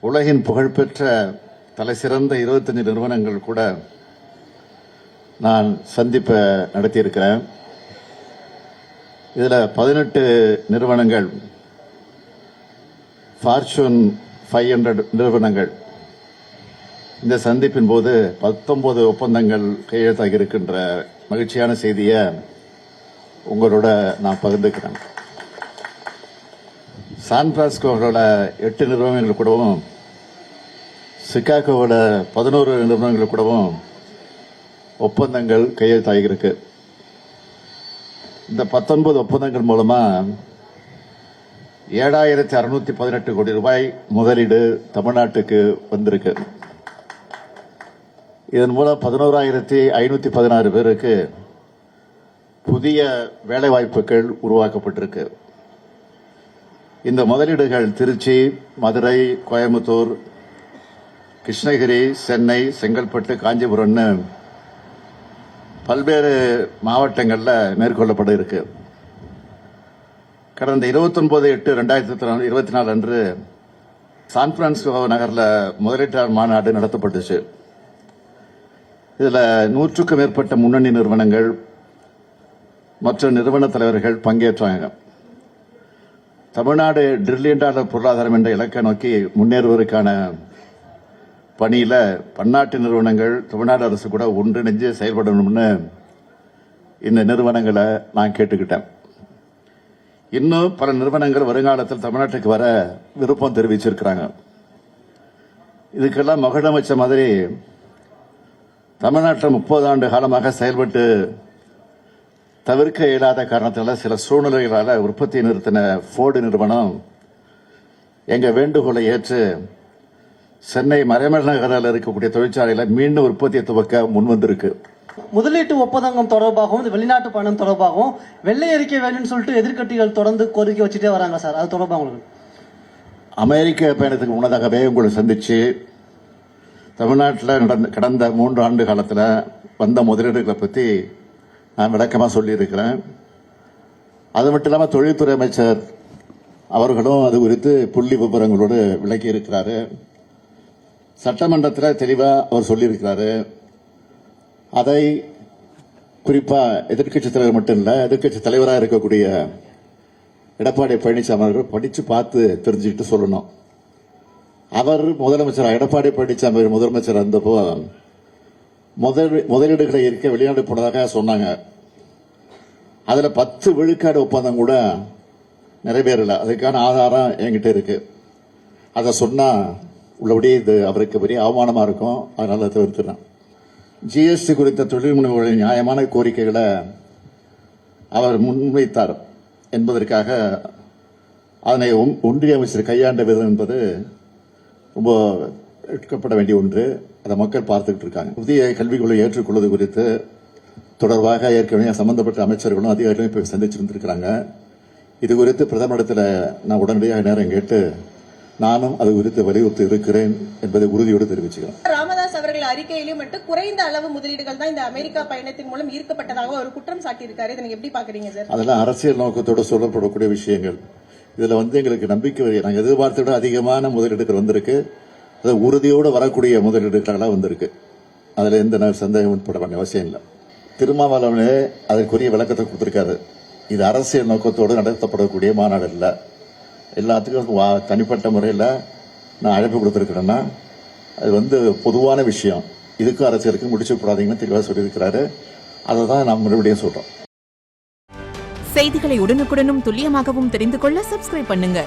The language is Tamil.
உலகின் புகழ்பெற்ற தலைசிறந்த 25 நிறுவனங்கள் கூட நான் சந்திப்பை நடத்தியிருக்கிறேன். இதில் 18 நிறுவனங்கள், ஃபார்ச்சூன் 500 நிறுவனங்கள். இந்த சந்திப்பின் போது 19 ஒப்பந்தங்கள் கையெழுத்தாகி இருக்கின்ற மகிழ்ச்சியான செய்தியை உங்களோட நான் பகிர்ந்துக்கிறேன். சான் பிரான்சிஸ்கோவோட 8 நிறுவனங்கள் கூடவும், சிகாகோவோட 11 நிறுவனங்கள் கூடவும் ஒப்பந்தங்கள் கையெழுத்தாகியிருக்கு. இந்த 19 ஒப்பந்தங்கள் மூலமா 7618 கோடி ரூபாய் முதலீடு தமிழ்நாட்டுக்கு வந்திருக்கு. இதன் மூலம் 11,516 பேருக்கு புதிய வேலைவாய்ப்புகள் உருவாக்கப்பட்டிருக்கு. இந்த முதலீடுகள் திருச்சி, மதுரை, கோயம்புத்தூர், கிருஷ்ணகிரி, சென்னை, செங்கல்பட்டு, காஞ்சிபுரம்னு பல்வேறு மாவட்டங்களில் மேற்கொள்ளப்பட இருக்கு. கடந்த 29/8/2024 அன்று சான் பிரான்சிஸ்கோ நகரில் முதலீட்டாளர் மாநாடு நடத்தப்பட்டுச்சு. இதில் 100க்கும் மேற்பட்ட முன்னணி நிறுவனங்கள் மற்ற நிறுவன தலைவர்கள் பங்கேற்றாங்க. தமிழ்நாடு $1 டிரில்லியன் பொருளாதாரம் என்ற இலக்கை நோக்கி முன்னேறுவதற்கான பணியில் பன்னாட்டு நிறுவனங்கள் தமிழ்நாடு அரசு கூட ஒன்றிணைஞ்சு செயல்படணும்னு இந்த நிறுவனங்களை நான் கேட்டுக்கிட்டேன். இன்னும் பல நிறுவனங்கள் வருங்காலத்தில் தமிழ்நாட்டுக்கு வர விருப்பம் தெரிவிச்சிருக்கிறாங்க. இதுக்கெல்லாம் மகுடமைச்ச மாதிரி தமிழ்நாட்டில் 30 ஆண்டு காலமாக செயல்பட்டு தவிர்க்க இயலாத காரணத்தினால சில சூழ்நிலைகளால் உற்பத்தியை நிறுத்தின ஃபோர்டு நிறுவனம் எங்க வேண்டுகோளை ஏற்று சென்னை மறைமலைநகரில் இருக்கக்கூடிய தொழிற்சாலையில் மீண்டும் உற்பத்தியை துவக்க முன்வந்திருக்கு. முதலீட்டு ஒப்பந்தம் தொடர்பாகவும் வெளிநாட்டு பணம் தொடர்பாகவும் வெள்ளை அறிக்கை வேணும்னு சொல்லிட்டு எதிர்க்கட்சிகள் தொடர்ந்து கோரிக்கை வச்சுட்டே வராங்க சார். அது தொடர்பாக உங்களுக்கு அமெரிக்க பயணத்துக்கு முன்னதாகவே உங்களை சந்திச்சு தமிழ்நாட்டில் கடந்த 3 ஆண்டு காலத்தில் வந்த முதலீடுகளை பற்றி நான் விளக்கமாக சொல்லியிருக்கிறேன். அது மட்டும் இல்லாமல் தொழில்துறை அமைச்சர் அவர்களும் அது குறித்து புள்ளி விவரங்களோடு விளக்கி இருக்கிறாரு. சட்டமன்றத்தில் தெளிவாக அவர் சொல்லியிருக்கிறாரு. அதை குறிப்பாக எதிர்க்கட்சி தலைவர் மட்டும் இல்லை, எதிர்க்கட்சி தலைவராக இருக்கக்கூடிய எடப்பாடி பழனிசாமி அவர்கள் படித்து பார்த்து தெரிஞ்சுக்கிட்டு சொல்லணும். அவர் முதலமைச்சர், எடப்பாடி பழனிசாமி முதலமைச்சர் இருந்தப்போ முதலீடுகளை இருக்க வெளிநாடு போனதாக சொன்னாங்க. அதில் 10 விழுக்காடு ஒப்பந்தம் கூட நிறைவேறல. அதுக்கான ஆதாரம் என்கிட்ட இருக்கு. அதை சொன்னா உள்ளபடியே இது அவருக்கு பெரிய அவமானமா இருக்கும். அதனால தவிர்த்துறேன். ஜிஎஸ்டி குறித்த தொழில் முனைவோர்களின் நியாயமான கோரிக்கைகளை அவர் முன்வைத்தார் என்பதற்காக அதனை ஒன்றிய அமைச்சர் கையாண்ட விதம் என்பது ரொம்ப எடுக்கப்பட வேண்டிய ஒன்று. அதை மக்கள் பார்த்துக்கிட்டு இருக்காங்க. புதிய கல்விக் கொள்கை ஏற்றுக்கொள்வது குறித்து தொடர்பாக ஏற்கனவே சம்பந்தப்பட்ட அமைச்சர்களும் அதிகாரிகளும் இப்போ சந்திச்சிருந்திருக்கிறாங்க. இது குறித்து பிரதமரிடத்தில் நான் உடனடியாக நேரம் கேட்டு நானும் அது குறித்து வலியுறுத்தி இருக்கிறேன் என்பதை உறுதியோடு தெரிவிச்சுக்கிறேன். ராமதாஸ் அவர்கள் அறிக்கையிலும் மட்டும் குறைந்த அளவு முதலீடுகள் தான் இந்த அமெரிக்கா பயணத்தின் மூலம் ஈர்க்கப்பட்டதாக ஒரு குற்றம் சாட்டியிருக்காரு. இதை நீங்க எப்படி பாக்குறீங்க சார்? அதெல்லாம் அரசியல் நோக்கத்தோடு சொல்லப்படக்கூடிய விஷயங்கள். இதுல எங்களுக்கு நம்பிக்கை, நாங்கள் எதிர்பார்த்த விட அதிகமான முதலீடுகள் வந்திருக்கு. அது உறுதியோடு வரக்கூடிய முதலீடுகளாக வந்திருக்கு. அதுல எந்த சந்தேகம் பட வேண்டிய அவசியம் இல்லை. திருமாவளவனே அதற்குரிய விளக்கத்தை கொடுத்திருக்காரு. இது அரசியல் நோக்கத்தோடு நடத்தப்படக்கூடிய மாநாடு இல்லை. எல்லாத்துக்கும் தனிப்பட்ட முறையில் நான் அழைப்பு கொடுத்திருக்கிறேன்னா அது பொதுவான விஷயம். இதுக்கும் அரசியலுக்கு முடிச்சு போடாதீங்கன்னு தெளிவாக சொல்லியிருக்கிறாரு. அதை தான் நான் மறுபடியும் சொல்றோம். செய்திகளை உடனுக்குடனும் துல்லியமாகவும் தெரிந்து கொள்ள சப்ஸ்கிரைப் பண்ணுங்க.